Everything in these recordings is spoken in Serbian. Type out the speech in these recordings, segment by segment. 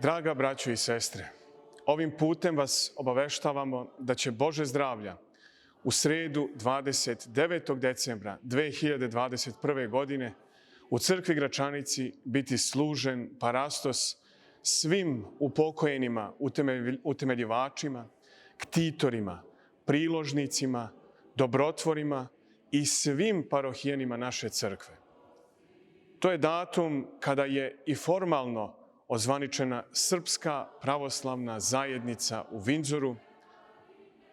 Draga braćo i sestre, ovim putem vas obaveštavamo da će Bože zdravlja u sredu 29. decembra 2021. godine u crkvi Gračanici biti služen parastos svim upokojenima, utemeljivačima, ktitorima, priložnicima, dobrotvorima i svim parohijenima naše crkve. To je datum kada je i formalno ozvaničena Srpska pravoslavna zajednica u Vindzoru,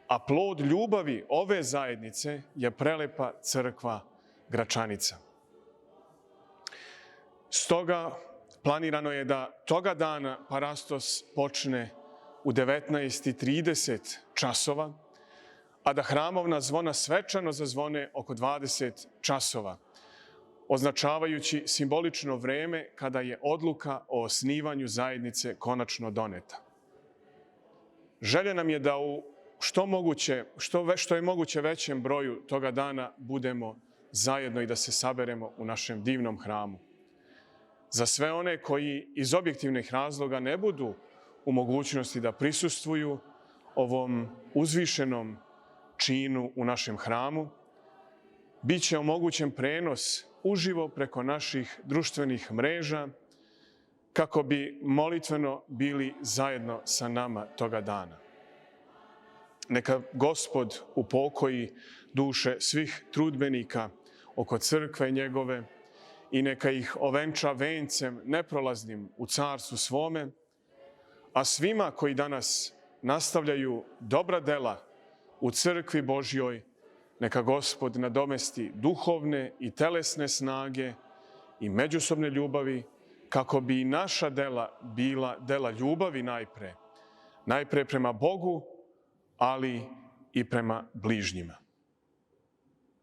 a plod ljubavi ove zajednice je prelepa crkva Gračanica. Stoga planirano je da toga dana parastos počne u 19:30 časova, a da hramovna zvona svečano zazvone oko 20 časova, označavajući simbolično vreme kada je odluka o osnivanju zajednice konačno doneta. Želja nam je da u što je moguće većem broju toga dana budemo zajedno i da se saberemo u našem divnom hramu. Za sve one koji iz objektivnih razloga ne budu u mogućnosti da prisustvuju ovom uzvišenom činu u našem hramu, biće omogućen prenos uživo preko naših društvenih mreža kako bi molitveno bili zajedno sa nama toga dana. Neka Gospod upokoji duše svih trudbenika oko crkve njegove i neka ih ovenča vencem neprolaznim u carstvu svome, a svima koji danas nastavljaju dobra dela u crkvi Božjoj, neka Gospod nadomesti duhovne i telesne snage i međusobne ljubavi, kako bi i naša dela bila dela ljubavi najpre prema Bogu, ali i prema bližnjima.